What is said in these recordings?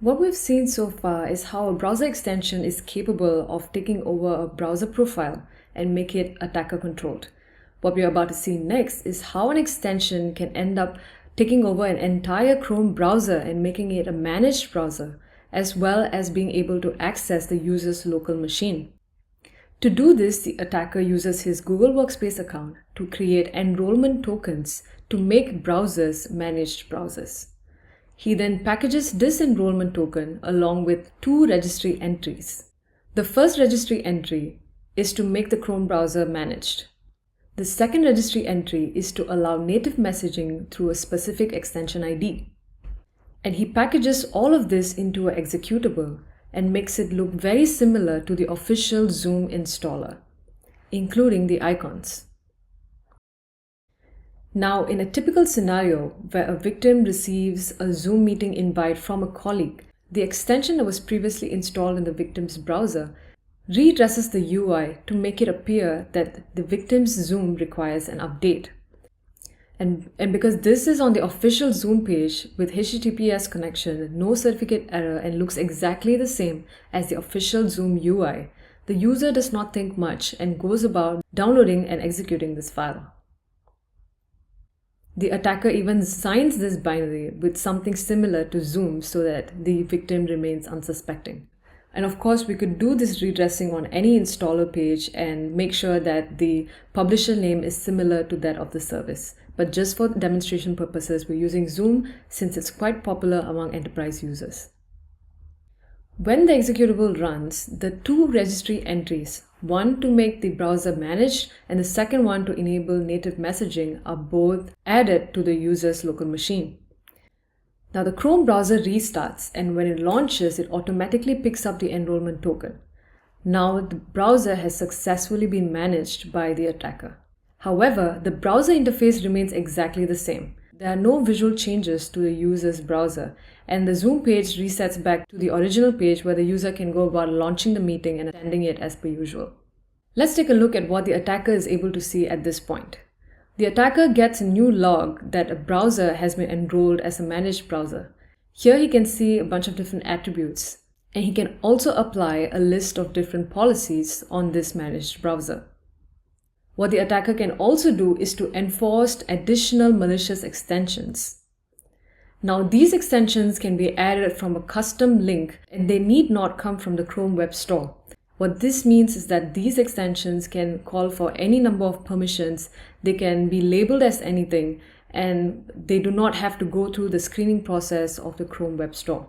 What we've seen so far is how a browser extension is capable of taking over a browser profile and make it attacker controlled. What we're about to see next is how an extension can end up taking over an entire Chrome browser and making it a managed browser, as well as being able to access the user's local machine. To do this, the attacker uses his Google Workspace account to create enrollment tokens to make browsers managed browsers. He then packages this enrollment token along with two registry entries. The first registry entry is to make the Chrome browser managed. The second registry entry is to allow native messaging through a specific extension ID. And he packages all of this into an executable and makes it look very similar to the official Zoom installer, including the icons. Now, in a typical scenario where a victim receives a Zoom meeting invite from a colleague, the extension that was previously installed in the victim's browser redresses the UI to make it appear that the victim's Zoom requires an update. And because this is on the official Zoom page with HTTPS connection, no certificate error, and looks exactly the same as the official Zoom UI, the user does not think much and goes about downloading and executing this file. The attacker even signs this binary with something similar to Zoom so that the victim remains unsuspecting. And of course, we could do this redressing on any installer page and make sure that the publisher name is similar to that of the service. But just for demonstration purposes, we're using Zoom since it's quite popular among enterprise users. When the executable runs, the two registry entries, one to make the browser managed and the second one to enable native messaging, are both added to the user's local machine. Now the Chrome browser restarts, and when it launches, it automatically picks up the enrollment token. Now the browser has successfully been managed by the attacker. However, the browser interface remains exactly the same. There are no visual changes to the user's browser, and the Zoom page resets back to the original page where the user can go about launching the meeting and attending it as per usual. Let's take a look at what the attacker is able to see at this point. The attacker gets a new log that a browser has been enrolled as a managed browser. Here he can see a bunch of different attributes, and he can also apply a list of different policies on this managed browser. What the attacker can also do is to enforce additional malicious extensions. Now these extensions can be added from a custom link, and they need not come from the Chrome Web Store. What this means is that these extensions can call for any number of permissions, they can be labeled as anything, and they do not have to go through the screening process of the Chrome Web Store.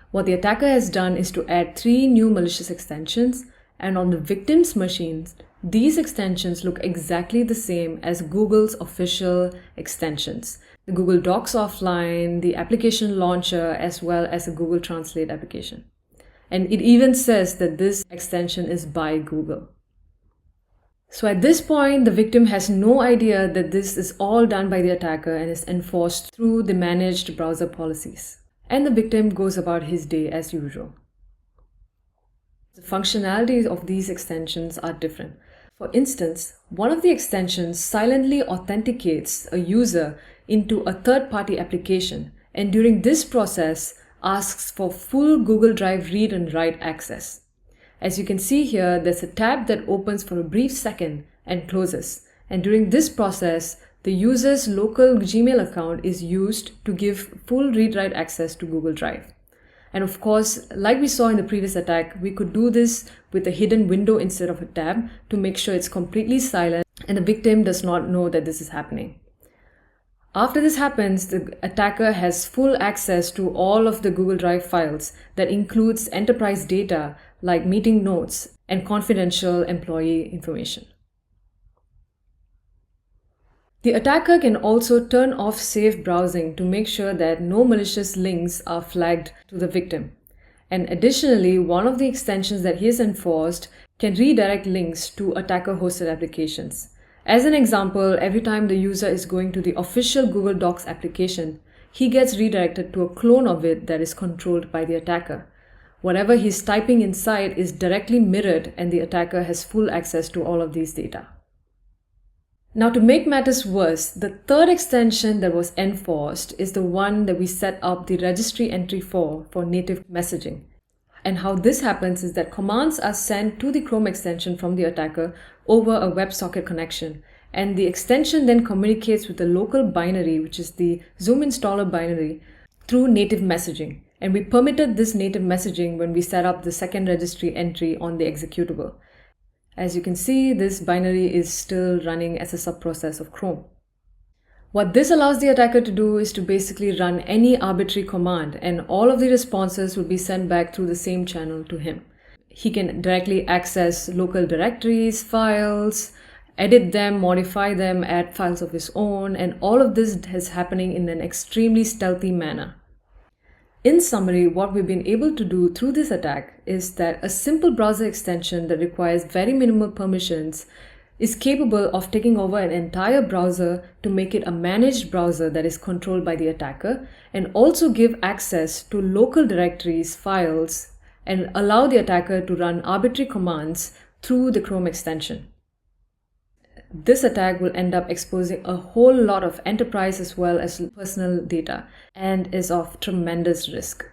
What the attacker has done is to add 3 new malicious extensions, and on the victim's machines, these extensions look exactly the same as Google's official extensions. The Google Docs Offline, the application launcher, as well as a Google Translate application. And it even says that this extension is by Google. So at this point, the victim has no idea that this is all done by the attacker and is enforced through the managed browser policies. And the victim goes about his day as usual. The functionalities of these extensions are different. For instance, one of the extensions silently authenticates a user into a third-party application, and during this process asks for full Google Drive read and write access. As you can see here, there's a tab that opens for a brief second and closes, and during this process, the user's local Gmail account is used to give full read-write access to Google Drive. And of course, like we saw in the previous attack, we could do this with a hidden window instead of a tab to make sure it's completely silent and the victim does not know that this is happening. After this happens, the attacker has full access to all of the Google Drive files that includes enterprise data like meeting notes and confidential employee information. The attacker can also turn off safe browsing to make sure that no malicious links are flagged to the victim. And additionally, one of the extensions that he has enforced can redirect links to attacker-hosted applications. As an example, every time the user is going to the official Google Docs application, he gets redirected to a clone of it that is controlled by the attacker. Whatever he's typing inside is directly mirrored, and the attacker has full access to all of these data. Now, to make matters worse, the third extension that was enforced is the one that we set up the registry entry for native messaging. And how this happens is that commands are sent to the Chrome extension from the attacker over a WebSocket connection. And the extension then communicates with the local binary, which is the Zoom installer binary, through native messaging. And we permitted this native messaging when we set up the second registry entry on the executable. As you can see, this binary is still running as a subprocess of Chrome. What this allows the attacker to do is to basically run any arbitrary command, and all of the responses will be sent back through the same channel to him. He can directly access local directories, files, edit them, modify them, add files of his own, and all of this is happening in an extremely stealthy manner. In summary, what we've been able to do through this attack is that a simple browser extension that requires very minimal permissions is capable of taking over an entire browser to make it a managed browser that is controlled by the attacker, and also give access to local directories, files, and allow the attacker to run arbitrary commands through the Chrome extension. This attack will end up exposing a whole lot of enterprise as well as personal data and is of tremendous risk.